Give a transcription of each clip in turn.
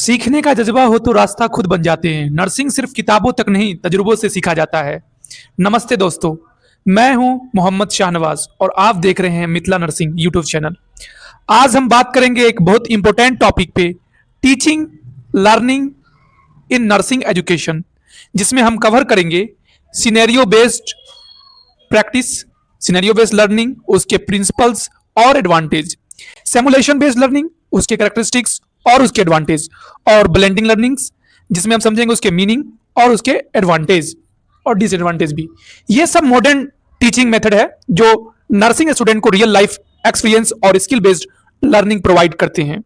सीखने का जज्बा हो तो रास्ता खुद बन जाते हैं। नर्सिंग सिर्फ किताबों तक नहीं, तजुर्बों से सीखा जाता है। नमस्ते दोस्तों, मैं हूं मोहम्मद शाहनवाज और आप देख रहे हैं मिथिला नर्सिंग यूट्यूब चैनल। आज हम बात करेंगे एक बहुत इंपॉर्टेंट टॉपिक पे, teaching learning in nursing education, जिसमें हम कवर करेंगे scenario based practice, scenario based learning, उसके प्रिंसिपल्स और एडवांटेज, सिमुलेशन बेस्ड लर्निंग, उसके कैरेक्टरिस्टिक्स और उसके एडवांटेज, और ब्लेंडिंग लर्निंग्स जिसमें हम समझेंगे उसके मीनिंग और उसके एडवांटेज और डिसएडवांटेज भी। ये सब मॉडर्न टीचिंग मेथड है जो नर्सिंग स्टूडेंट को रियल लाइफ एक्सपीरियंस और स्किल बेस्ड लर्निंग प्रोवाइड करते हैं।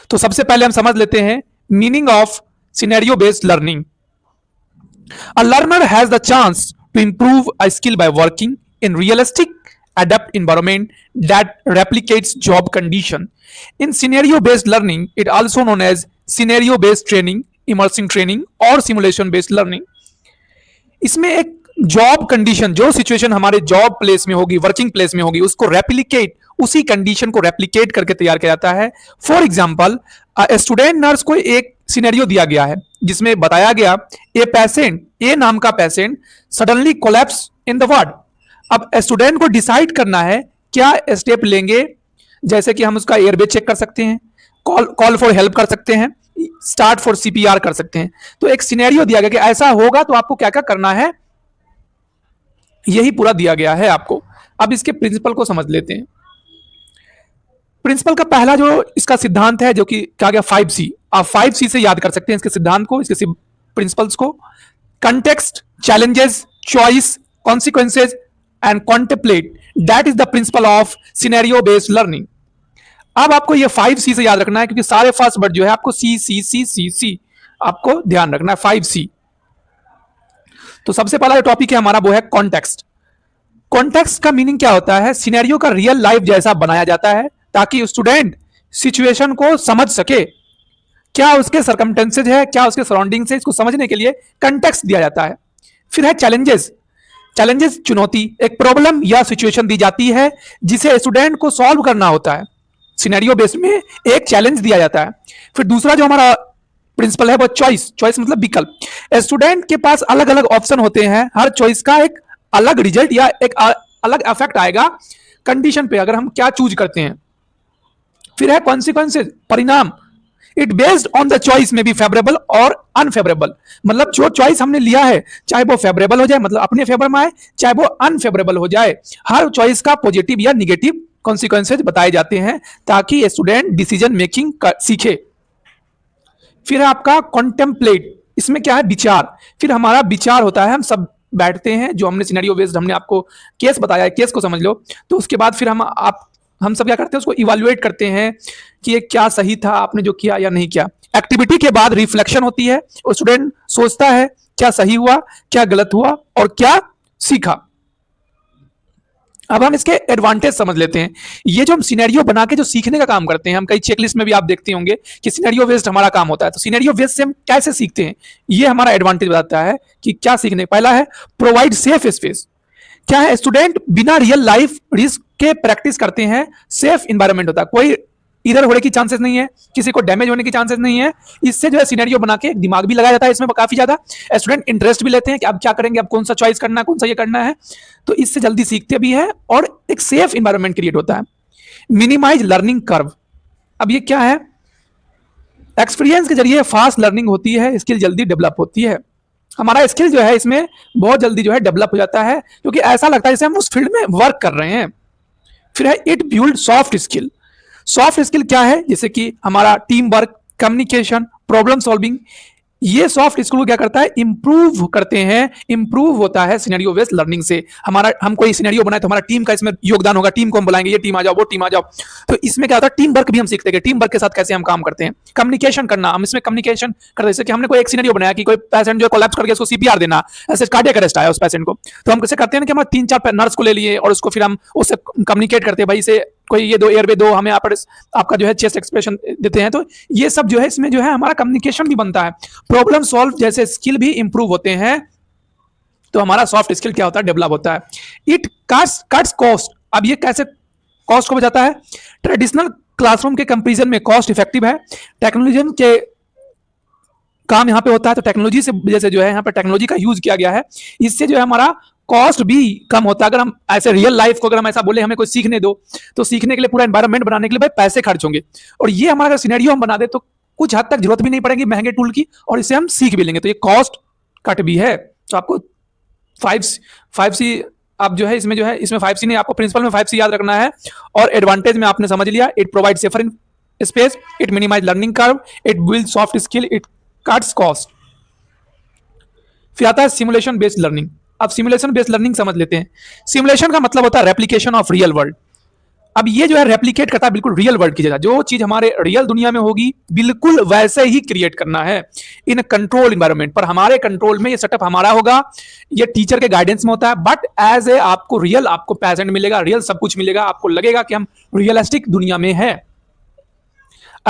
तो सबसे पहले हम समझ लेते हैं meaning of scenario based learning. A learner has the chance to improve a skill by working in realistic, adapt environment that replicates job condition. In scenario-based learning, it also known as scenario-based training, immersive training और simulation-based learning. इसमें एक job condition, जो situation हमारे job place में होगी, working place में होगी, उसको रेप्लिकेट, उसी कंडीशन को रेप्लिकेट करके तैयार किया जाता है। फॉर एग्जाम्पल, स्टूडेंट नर्स को एक सिनेरियो दिया गया है जिसमें बताया गया ए पेशेंट, ए नाम का patient suddenly collapse in the ward. अब स्टूडेंट को डिसाइड करना है क्या स्टेप लेंगे, जैसे कि हम उसका एयरवे चेक कर सकते हैं, कॉल फॉर हेल्प कर सकते हैं, स्टार्ट फॉर सीपीआर कर सकते हैं। तो एक सिनेरियो दिया गया कि ऐसा होगा तो आपको क्या क्या करना है, यही पूरा दिया गया है आपको। अब इसके प्रिंसिपल को समझ लेते हैं। प्रिंसिपल का पहला जो इसका सिद्धांत है, जो कि क्या गया 5C, आप 5C से याद कर सकते हैं इसके सिद्धांत को, इसके प्रिंसिपल्स को। Context, challenges, choice, consequences and contemplate, that is the principle of scenario based learning. अब आपको ये 5C से याद रखना है क्योंकि सारे फर्स्ट वर्ड जो है आपको सी सी सी सी सी आपको ध्यान रखना है, 5C। तो सबसे पहला जो टॉपिक है हमारा वो है कॉन्टेक्स्ट। कॉन्टेक्स्ट का मीनिंग क्या होता है? सिनेरियो का रियल लाइफ जैसा बनाया जाता है ताकि स्टूडेंट सिचुएशन को समझ सके, क्या उसके सर्कमस्टेंसेज है, क्या उसके सराउंडिंग्स है, इसको समझने के लिए कंटेक्स्ट दिया जाता है। फिर है चैलेंजेस। चैलेंजेस चुनौती, एक प्रॉब्लम या सिचुएशन दी जाती है जिसे स्टूडेंट को सॉल्व करना होता है। सिनेरियो बेस में एक चैलेंज दिया जाता है। फिर दूसरा जो हमारा प्रिंसिपल है वो चॉइस। चॉइस मतलब विकल्प। स्टूडेंट के पास अलग अलग ऑप्शन होते हैं, हर चॉइस का एक अलग रिजल्ट या एक अलग इफेक्ट आएगा कंडीशन पे अगर हम क्या चूज करते हैं। फिर है कॉन्सिक्वेंसेज, परिणाम। It based on the choice में बी फेवरेबल और अनफेवरेबल, मतलब जो चॉइस हमने लिया है चाहे वो फेवरेबल हो जाए, मतलब अपने फेवर में आए, चाहे वो अनफेवरेबल हो जाए, हर चॉइस का पॉजिटिव या निगेटिव कॉन्सिक्वेंसेज बताए जाते हैं ताकि स्टूडेंट डिसीजन मेकिंग सीखे। फिर है आपका कॉन्टेम्पलेट, इसमें क्या है? विचार। फिर हमारा विचार होता है, हम सब बैठते हैं, जो हमने सिनेरियो बेस्ड हमने आपको केस बताया है, केस को समझ लो। तो उसके बाद फिर हम सब क्या करते हैं, उसको इवैल्यूएट करते हैं कि ये क्या सही था आपने जो किया या नहीं किया। एक्टिविटी के बाद रिफ्लेक्शन होती है और स्टूडेंट सोचता है क्या सही हुआ, क्या गलत हुआ और क्या सीखा। अब हम इसके एडवांटेज समझ लेते हैं। ये जो हम सिनेरियो बना के जो सीखने का काम करते हैं, हम कई चेकलिस्ट में भी आप देखते होंगे कि सिनेरियो बेस्ड हमारा काम होता है। तो सिनेरियो बेस्ड से हम कैसे सीखते हैं, ये हमारा एडवांटेज बताता है कि क्या सीखने। पहला है प्रोवाइड सेफ स्पेस। क्या है? स्टूडेंट बिना रियल लाइफ रिस्क के प्रैक्टिस करते हैं, सेफ इंवायरमेंट होता है, कोई इधर होने की चांसेस नहीं है, किसी को डैमेज होने की चांसेस नहीं है। इससे जो है सिनेरियो बना के दिमाग भी लगाया जाता है, इसमें काफी ज्यादा स्टूडेंट इंटरेस्ट भी लेते हैं कि अब क्या करेंगे, अब कौन सा चॉइस करना है, कौन सा ये करना है। तो इससे जल्दी सीखते भी है और एक सेफ इंवायरमेंट क्रिएट होता है। Minimise learning curve. अब ये क्या है? एक्सपीरियंस के जरिए फास्ट लर्निंग होती है, स्किल जल्दी डेवलप होती है। हमारा स्किल जो है इसमें बहुत जल्दी जो है डेवलप हो जाता है क्योंकि ऐसा लगता है जैसे हम उस फील्ड में वर्क कर रहे हैं। फिर है it build soft skill. Soft skill क्या है? जैसे कि हमारा team work, communication, problem solving, ये सॉफ्ट स्किल को क्या करता है? इंप्रूव करते हैं। इंप्रूव होता है सिनेरियो बेस्ड लर्निंग से। हम कोई सिनेरियो बनाए तो हमारा टीम का इसमें योगदान होगा, टीम को हम बुलाएंगे, ये टीम आ जाओ, वो टीम आ जाओ। तो इसमें क्या होता है? टीम वर्क भी हम सीखते हैं, टीम वर्क के साथ कैसे हम काम करते हैं। कम्युनिकेशन करना, हम इसमें कम्युनिकेशन करते हैं। जैसे कि हमने कोई एक सिनेरियो बनाया कि कोई पेशेंट जो कोलैप्स कर गया, उसको सीपीआर देना, ऐसे कार्डियक अरेस्ट आया उस पेशेंट को, तो हम कैसे करते हैं कि हम 3-4 नर्स को ले लिए और उसको फिर हम उससे कम्युनिकेट करते हैं, भाई इसे कोई ये दो एयरवे दो, हमें आपका जो है चेस्ट एक्सप्रेशन देते हैं। तो ये सब जो है इसमें जो है हमारा कम्युनिकेशन भी बनता है, प्रॉब्लम सॉल्व जैसे स्किल भी इंप्रूव होते हैं। तो हमारा सॉफ्ट स्किल क्या होता है? डेवलप होता है। It cuts cost. अब ये कैसे कॉस्ट को बचाता है? ट्रेडिशनल क्लासरूम के कंपैरिजन में कॉस्ट इफेक्टिव है। टेक्नोलॉजी के काम यहाँ पे होता है, तो टेक्नोलॉजी से वजह से जो है यहाँ पर टेक्नोलॉजी का यूज किया गया है, इससे जो है हमारा कॉस्ट भी कम होता है। अगर हम ऐसे रियल लाइफ को अगर हम ऐसा बोले हमें कोई सीखने दो, तो सीखने के लिए पूरा एनवायरनमेंट बनाने के लिए भाई पैसे खर्च होंगे, और ये हमारा अगर सिनेरियो हम बना दे तो कुछ हद तक जरूरत भी नहीं पड़ेगी महंगे टूल की, और इसे हम सीख भी लेंगे, तो ये कॉस्ट कट भी है। तो आपको 5C आप जो है इसमें 5C नहीं, आपको प्रिंसिपल में 5C याद रखना है। और एडवांटेज में आपने समझ लिया, it provide safer in space, it minimise learning curve, it build soft skill, it cuts cost. फिर आता है सिमुलेशन बेस्ड लर्निंग। अब सिमुलेशन बेस्ड लर्निंग समझ लेते हैं। सिमुलेशन का मतलब होता है रेप्लिकेशन ऑफ रियल वर्ल्ड। अब ये जो है रेप्लिकेट करता है बिल्कुल रियल वर्ल्ड की जगह, जो चीज हमारे रियल दुनिया में होगी बिल्कुल वैसे ही क्रिएट करना है इन कंट्रोल इन्वायरमेंट पर। हमारे कंट्रोल में ये सेटअप हमारा होगा, ये टीचर के गाइडेंस में होता है, बट एज ए आपको रियल आपको प्रेजेंट मिलेगा, रियल सब कुछ मिलेगा, आपको लगेगा कि हम रियलिस्टिक दुनिया में है।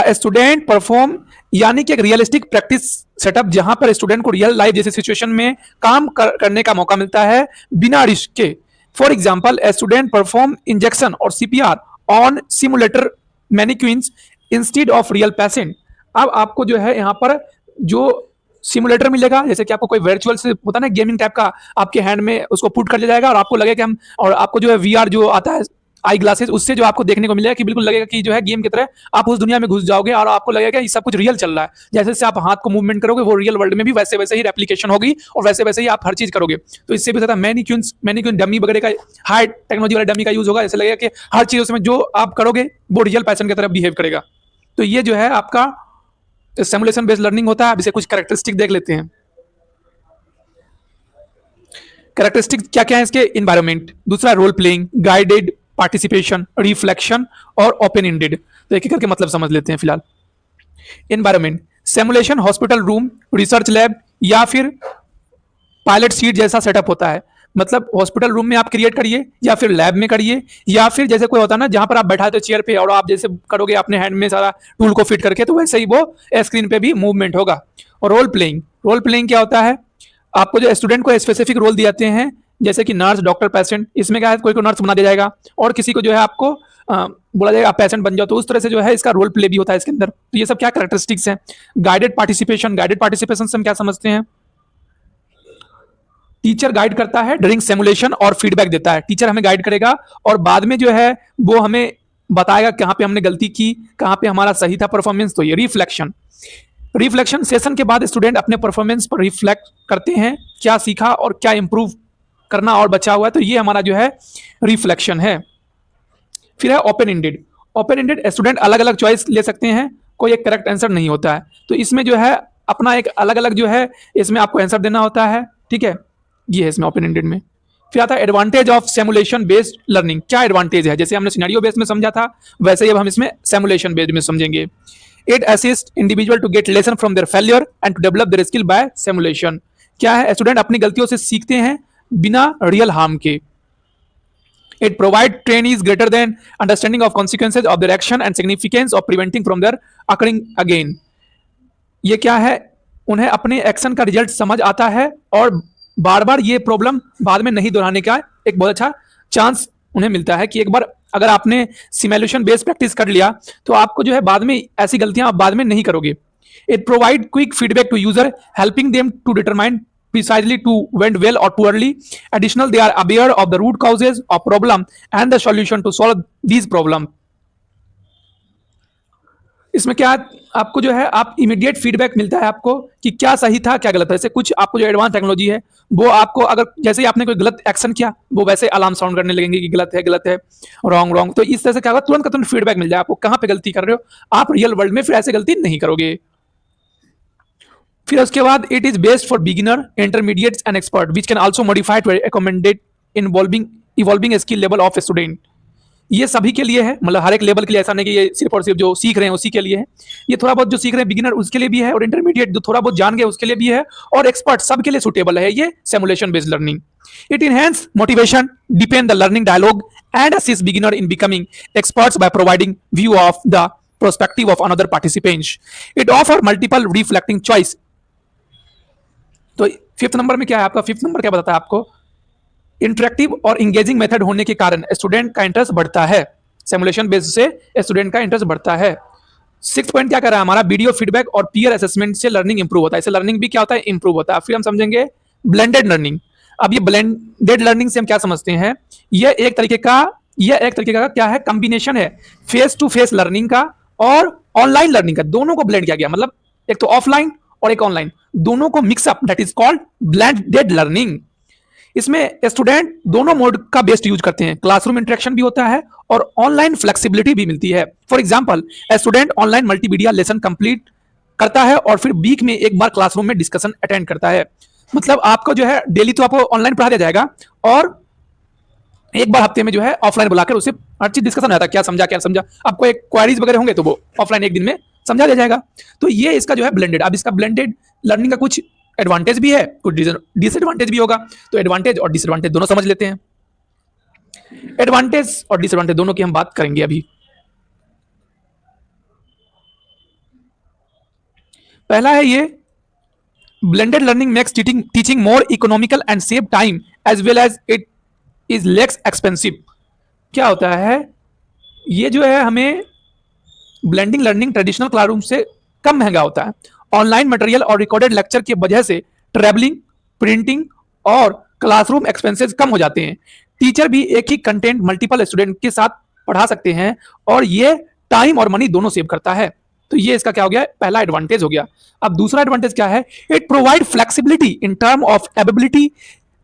स्टूडेंट परफॉर्म यानी कि एक रियलिस्टिक प्रैक्टिस सेटअप जहां पर स्टूडेंट को रियल लाइफ जैसे सिचुएशन में काम करने का मौका मिलता है बिना रिस्क के। For example, student perform injection और CPR on simulator mannequins instead of real patient. अब आपको जो है यहाँ पर जो सिमुलेटर मिलेगा, जैसे कि आपको कोई वर्चुअल से होता है ना गेमिंग टाइप का, आपके हैंड में उसको पुट कर दिया जाएगा और आपको लगेगा कि हम, और आपको जो है वीआर जो आता है आई ग्लासेस, उससे जो आपको देखने को मिलेगा कि बिल्कुल लगेगा कि जो है गेम की तरह आप उस दुनिया में घुस जाओगे और आपको लगेगा ये सब कुछ रियल चल रहा है। जैसे जैसे आप हाथ को मूवमेंट करोगे वो रियल वर्ल्ड में भी वैसे वैसे ही रेप्लिकेशन होगी और वैसे वैसे ही आप हर चीज करोगे। तो इससे भी ज्यादा मैनिक्विन डमी वगैरह का हाई टेक्नोलॉजी वाला डमी का यूज होगा, ऐसे लगेगा कि हर चीज उसमें जो आप करोगे वो रियल पर्सन की तरह बिहेव करेगा। तो ये जो है आपका सिमुलेशन बेस्ड लर्निंग होता है। अब इसे कुछ कैरेक्टरिस्टिक देख लेते हैं। कैरेक्टरिस्टिक क्या क्या है इसके? इन्वायरमेंट, दूसरा role playing, guided participation, reflection और ओपन एंडेड। तो एक एक करके मतलब समझ लेते हैं फिलहाल। Environment, simulation hospital room, research lab या फिर पायलट सीट जैसा सेटअप होता है। मतलब हॉस्पिटल रूम में आप क्रिएट करिए या फिर लैब में करिए, या फिर जैसे कोई होता है ना जहां पर आप बैठा हो चेयर पे और आप जैसे करोगे अपने हैंड में सारा टूल को फिट करके, तो वैसे ही वो स्क्रीन पे भी मूवमेंट होगा। और रोल प्लेइंग, रोल प्लेइंग क्या होता है? आपको जो स्टूडेंट को स्पेसिफिक रोल दिए जाते हैं, जैसे कि नर्स, डॉक्टर, पेशेंट। इसमें क्या है, कोई को नर्स बना दिया जाएगा और किसी को जो है आपको बोला जाएगा आप पेशेंट बन जाओ, तो उस तरह से जो है इसका रोल प्ले भी होता है इसके अंदर। तो ये सब क्या कैरेक्टरिस्टिक्स हैं। गाइडेड पार्टिसिपेशन, गाइडेड पार्टिसिपेशन से हम क्या समझते हैं? टीचर गाइड करता है ड्यूरिंग सिमुलेशन और फीडबैक देता है। टीचर हमें गाइड करेगा और बाद में जो है वो हमें बताएगा कहाँ पे हमने गलती की, कहाँ पे हमारा सही था परफॉर्मेंस। तो ये रिफ्लेक्शन, रिफ्लेक्शन सेशन के बाद स्टूडेंट अपने परफॉर्मेंस पर रिफ्लेक्ट करते हैं, क्या सीखा और क्या इंप्रूव करना और बचा हुआ है। तो ये हमारा जो है रिफ्लेक्शन है। फिर है open ended. Open ended, student अलग अलग चॉइस ले सकते हैं, कोई एक करेक्ट आंसर नहीं होता है। तो इसमें जो है अपना एक अलग अलग जो है इसमें आपको आंसर देना होता है, ठीक है। ये है इसमें ओपन एंडेड में। फिर आता है advantage of simulation based learning. क्या एडवांटेज है? जैसे हमने सिनेरियो बेस्ड में समझा था, वैसे ही अब हम इसमें सिमुलेशन बेस्ड में समझेंगे। It assist individual to get lesson from their failure and to develop their skill by simulation. क्या है? स्टूडेंट अपनी गलतियों से सीखते हैं बिना रियल हार्म के। It provide trainees greater than understanding of consequences of their action and significance of preventing from their occurring again। ये क्या है? उन्हें अपने एक्शन का रिजल्ट समझ आता है और बार बार ये प्रॉब्लम बाद में नहीं दोहराने का एक बहुत अच्छा चांस उन्हें मिलता है कि एक बार अगर आपने सिमुलेशन बेस्ड प्रैक्टिस कर लिया तो आपको जो है बाद में ऐसी गलतियां आप बाद में नहीं करोगे। It provide quick feedback to user, helping them to determine precisely to went well or poorly. Additional, they are aware of the root causes of problem and the solution to solve these problem। इसमें क्या आपको जो है आप immediate feedback मिलता है आपको कि क्या सही था क्या गलत है। जैसे कुछ आपको जो एडवांस टेक्नोलॉजी है वो आपको अगर जैसे ही आपने कोई गलत एक्शन किया वो वैसे अलार्म साउंड करने लगेंगे कि गलत है, रॉन्ग रॉन्ग। तो इस तरह से क्या होगा, तुरंत का तुरंत फीडबैक मिल जाए आपको कहाँ पे गलती कर रहे हो। आप रियल वर्ल्ड में फिर ऐसे गलती नहीं करोगे। फिर उसके बाद it is based for beginner, intermediates and expert which can also modify to accommodate evolving skill level of student. ये सभी के लिए है, मतलब हर एक लेवल के लिए, ऐसा नहीं कि ये सिर्फ और सिर्फ जो सीख रहे हैं उसी के लिए है। ये थोड़ा बहुत जो सीख रहे हैं बिगिनर उसके लिए भी है, और इंटरमीडिएट जो थोड़ा बहुत जान गए उसके लिए भी है, और एक्सपर्ट सबके लिए सुटेबल है ये simulation based learning. It enhance motivation, depend the learning dialogue and assist beginner in becoming experts by providing view of the perspective of another participants. It offer multiple reflecting choice. तो fifth number में क्या है आपका? Fifth number क्या बताता है आपको? Interactive और इंगेजिंग मेथड होने के कारण स्टूडेंट का इंटरेस्ट बढ़ता है। सिमुलेशन बेस से स्टूडेंट का इंटरेस्ट बढ़ता है। सिक्स पॉइंट क्या कर रहा है हमारा, वीडियो फीडबैक और पीयर असेसमेंट से लर्निंग इंप्रूव होता है। इससे लर्निंग भी क्या होता है, इंप्रूव होता है। फिर हम समझेंगे ब्लेंडेड लर्निंग। अब ये ब्लेंडेड लर्निंग से हम क्या समझते हैं, यह एक तरीके का क्या है, कॉम्बिनेशन है फेस टू फेस लर्निंग का और ऑनलाइन लर्निंग का, दोनों को ब्लेंड किया गया। मतलब एक तो ऑफलाइन और एक ऑनलाइन, दोनों को mix up, that is called blended learning. इसमें स्टूडेंट दोनों मोड का बेस्ट यूज करते हैं, क्लासरूम इंटरेक्शन भी होता है और ऑनलाइन फ्लेक्सिबिलिटी भी मिलती है। For example, student online multimedia lesson complete करता है और फिर वीक में एक बार क्लासरूम में डिस्कशन अटेंड करता है। मतलब आपको जो है डेली तो आपको ऑनलाइन पढ़ा दिया जाएगा और एक बार हफ्ते में जो है ऑफलाइन बुलाकर उससे हर चीज डिस्कशन आता है, क्या समझा। आपको एक क्वेरीज वगैरह होंगे तो वो ऑफलाइन एक दिन में समझा दिया जाएगा। तो ये इसका जो है ब्लेंडेड। अब इसका ब्लेंडेड लर्निंग का कुछ एडवांटेज भी है, कुछ डिसएडवांटेज भी होगा। तो एडवांटेज और डिसएडवांटेज दोनों समझ लेते हैं। एडवांटेज और डिसएडवांटेज दोनों की हम बात करेंगे अभी। पहला है ये, blended learning makes teaching more economical and save time as well as it is less expensive. क्या होता है, ये जो है हमें ब्लेंडिंग लर्निंग ट्रेडिशनल क्लासरूम से कम महंगा होता है। ऑनलाइन मटेरियल और रिकॉर्डेड लेक्चर की वजह से ट्रैवलिंग, प्रिंटिंग और क्लासरूम एक्सपेंसेस कम हो जाते हैं। टीचर भी एक ही कंटेंट मल्टीपल स्टूडेंट के साथ पढ़ा सकते हैं और ये टाइम और मनी दोनों सेव करता है। तो ये इसका क्या हो गया, पहला एडवांटेज हो गया। अब दूसरा एडवांटेज क्या है, it provide flexibility in term of ability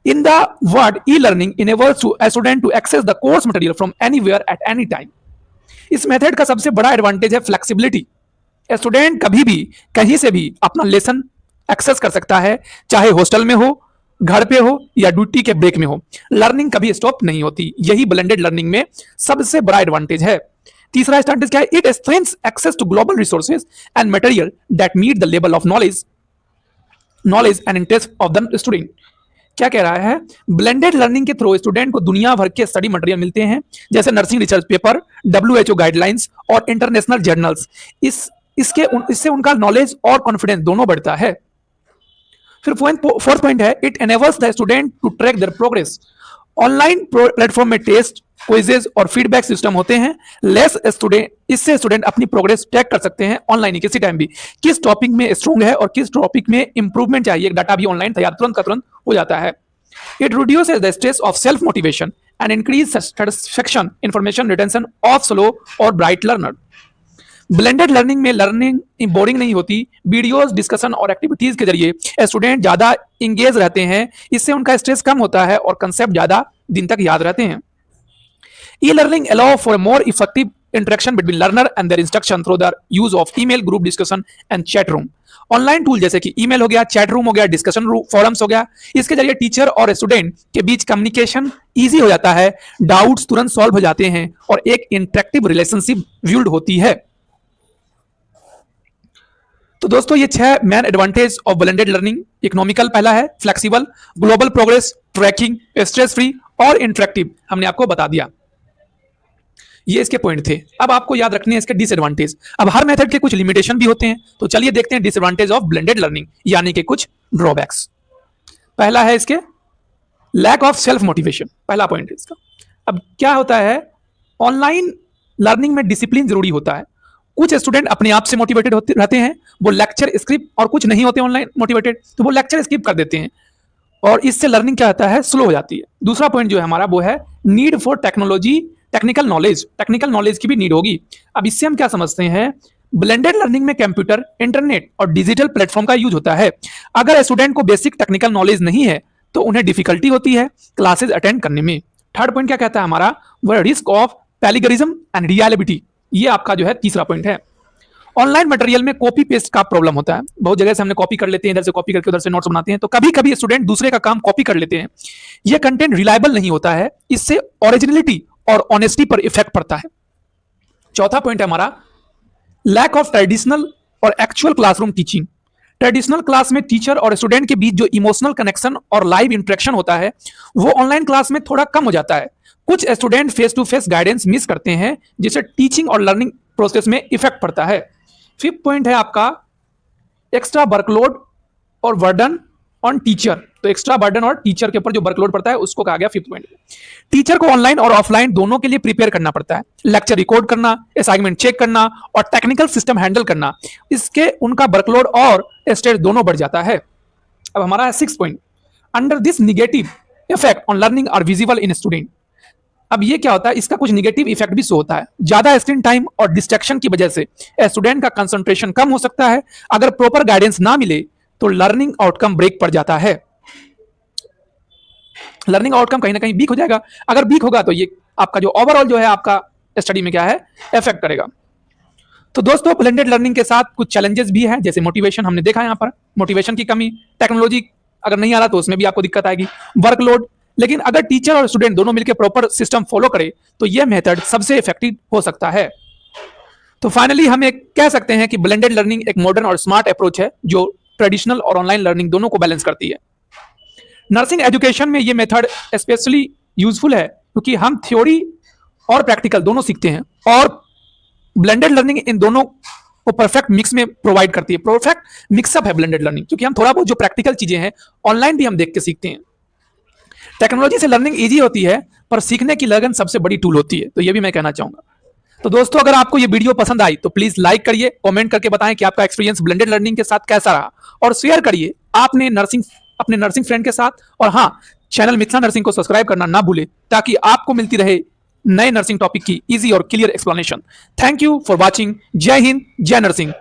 in the word e learning enables to student to access the course material from anywhere at any time. इस मेथड का सबसे बड़ा एडवांटेज है फ्लेक्सिबिलिटी। स्टूडेंट कभी भी कहीं से भी अपना लेसन एक्सेस कर सकता है, चाहे हॉस्टल में हो, घर पे हो या ड्यूटी के ब्रेक में हो। लर्निंग कभी स्टॉप नहीं होती। यही ब्लेंडेड लर्निंग में सबसे बड़ा एडवांटेज है। तीसरा एडवांटेज क्या है, it strengths access to global resources and material that meet the level of knowledge and interest of the student. क्या कह रहा है, ब्लेंडेड लर्निंग के थ्रू स्टूडेंट को दुनिया भर के स्टडी मटेरियल मिलते हैं, जैसे nursing research paper, WHO guidelines और इंटरनेशनल जर्नल्स। इससे उनका नॉलेज और कॉन्फिडेंस दोनों बढ़ता है। फिर फोर्थ पॉइंट है, it enables the student to track their progress. Online platform में टेस्ट, क्विजेज और फीडबैक सिस्टम होते हैं। इससे स्टूडेंट अपनी प्रोग्रेस ट्रैक कर सकते हैं ऑनलाइन ही, किसी टाइम भी, किस टॉपिक में स्ट्रॉन्ग है और किस टॉपिक में इंप्रूवमेंट चाहिए। डाटा भी ऑनलाइन तैयार तुरंत का तुरंत हो जाता है। It reduces the stress of self motivation and increase satisfaction, information retention of slow और ब्राइट लर्नर। ब्लेंडेड लर्निंग में लर्निंग बोरिंग नहीं होती। वीडियोस, डिस्कशन और एक्टिविटीज के जरिए स्टूडेंट ज्यादा इंगेज रहते हैं। इससे उनका स्ट्रेस कम होता है और कंसेप्ट ज्यादा दिन तक याद रहते हैं। E learning allow for more effective interaction between learner and their instruction through the use of email, group discussion and chat room. Online tool जैसे कि ईमेल हो गया, चैट रूम हो गया, डिस्कशन फोरम्स हो गया, इसके जरिए टीचर और स्टूडेंट के बीच कम्युनिकेशन इजी हो जाता है, डाउट्स तुरंत सॉल्व हो जाते हैं और एक इंटरेक्टिव रिलेशनशिप बिल्ड होती है। तो दोस्तों ये 6 main advantage of blended learning. Economical पहला है, flexible, global progress, tracking, stress free और इंटरेक्टिव हमने आपको बता दिया। ये इसके पॉइंट थे। अब आपको याद रखने हैं इसके डिसएडवांटेज। अब हर मेथड के कुछ लिमिटेशन भी होते हैं, तो चलिए देखते हैं डिसएडवांटेज ऑफ ब्लेंडेड लर्निंग, यानी कि कुछ ड्रॉबैक्स। पहला है इसके लैक ऑफ सेल्फ मोटिवेशन, पहला पॉइंट है इसका। अब क्या होता है, ऑनलाइन लर्निंग में डिसिप्लिन जरूरी होता है। कुछ स्टूडेंट अपने आप से मोटिवेटेड होते रहते हैं, वो लेक्चर स्किप, और कुछ नहीं होते ऑनलाइन मोटिवेटेड, तो वो लेक्चर स्किप कर देते हैं और इससे लर्निंग क्या होता है, स्लो हो जाती है। दूसरा पॉइंट जो है हमारा वो है need for technology, technical knowledge की भी नीड होगी। अब इससे हम क्या समझते हैं, ब्लेंडेड लर्निंग में कंप्यूटर, इंटरनेट और डिजिटल प्लेटफॉर्म का यूज होता है। अगर स्टूडेंट को बेसिक टेक्निकल नॉलेज नहीं है तो उन्हें डिफिकल्टी होती है क्लासेस अटेंड करने में। थर्ड पॉइंट क्या कहता है हमारा, वह risk of plagiarism and reliability. ये आपका जो है तीसरा पॉइंट है। ऑनलाइन मटेरियल में कॉपी पेस्ट का प्रॉब्लम होता है। बहुत जगह से हमने कॉपी कर लेते हैं, इधर से कॉपी करके उधर से नोट्स बनाते हैं, तो कभी कभी स्टूडेंट दूसरे का काम कॉपी कर लेते हैं। यह कंटेंट रिलायबल नहीं होता है, इससे ओरिजिनलिटी और ऑनेस्टी पर इफेक्ट पड़ता है। चौथा पॉइंट है हमारा लैक ऑफ ट्रेडिशनल और actual classroom teaching. Traditional class में टीचर और स्टूडेंट के बीच जो इमोशनल कनेक्शन और लाइव इंटरेक्शन होता है वो ऑनलाइन क्लास में थोड़ा कम हो जाता है। कुछ student face to face guidance miss करते हैं, जिससे टीचिंग और लर्निंग प्रोसेस में इफेक्ट पड़ता है। फिफ्थ पॉइंट है आपका एक्स्ट्रा वर्कलोड और वर्डन ऑन टीचर, तो एक्स्ट्रा बर्डन और टीचर के ऊपर जो वर्कलोड पड़ता है उसको कहा गया फिफ्थ पॉइंट। टीचर को ऑनलाइन और ऑफलाइन दोनों के लिए प्रिपेयर करना पड़ता है, लेक्चर रिकॉर्ड करना, असाइनमेंट चेक करना और टेक्निकल सिस्टम हैंडल करना, इसके उनका वर्कलोड और स्ट्रेस दोनों बढ़ जाता है। अब हमारा है six point, under this negative effect on learning are visible in student. अब ये क्या होता है, इसका कुछ निगेटिव इफेक्ट भी शो होता है। ज्यादा स्क्रीन टाइम और डिस्ट्रैक्शन की वजह से स्टूडेंट का कंसंट्रेशन कम हो सकता है। अगर प्रॉपर गाइडेंस ना मिले तो लर्निंग आउटकम ब्रेक पड़ जाता है, लर्निंग आउटकम कहीं ना कहीं वीक हो जाएगा। अगर वीक होगा तो ये आपका जो ओवरऑल जो है आपका स्टडी में क्या है, इफेक्ट करेगा। तो दोस्तों ब्लेंडेड लर्निंग के साथ कुछ चैलेंजेस भी हैं, जैसे मोटिवेशन हमने देखा यहाँ पर, मोटिवेशन की कमी, टेक्नोलॉजी अगर नहीं आ रहा तो उसमें भी आपको दिक्कत आएगी, वर्कलोड। लेकिन अगर टीचर और स्टूडेंट दोनों मिलकर प्रॉपर सिस्टम फॉलो करे तो यह मेथड सबसे इफेक्टिव हो सकता है। तो फाइनली हम एक कह सकते हैं कि ब्लेंडेड लर्निंग एक मॉडर्न और स्मार्ट अप्रोच है जो ट्रेडिशनल और ऑनलाइन लर्निंग दोनों को बैलेंस करती है। नर्सिंग एजुकेशन में यह मेथड स्पेशली यूजफुल है क्योंकि हम थ्योरी और प्रैक्टिकल दोनों सीखते हैं, और ब्लेंडेड लर्निंग इन दोनों को परफेक्ट मिक्स में प्रोवाइड करती है। परफेक्ट मिक्सअप है ब्लेंडेड लर्निंग, क्योंकि हम थोड़ा बहुत जो प्रैक्टिकल चीजें हैं ऑनलाइन भी हम देख के सीखते हैं। टेक्नोलॉजी से लर्निंग इजी होती है पर सीखने की लगन सबसे बड़ी टूल होती है, तो ये भी मैं कहना चाहूंगा। तो दोस्तों अगर आपको ये वीडियो पसंद आई तो प्लीज लाइक करिए, कमेंट करके बताएं कि आपका एक्सपीरियंस ब्लेंडेड लर्निंग के साथ कैसा रहा, और शेयर करिए आपने अपने नर्सिंग फ्रेंड के साथ। और हाँ, चैनल मिथिला नर्सिंग को सब्सक्राइब करना ना भूले ताकि आपको मिलती रहे नए नर्सिंग टॉपिक की इजी और clear explanation. Thank you for watching. जय हिंद, जय नर्सिंग।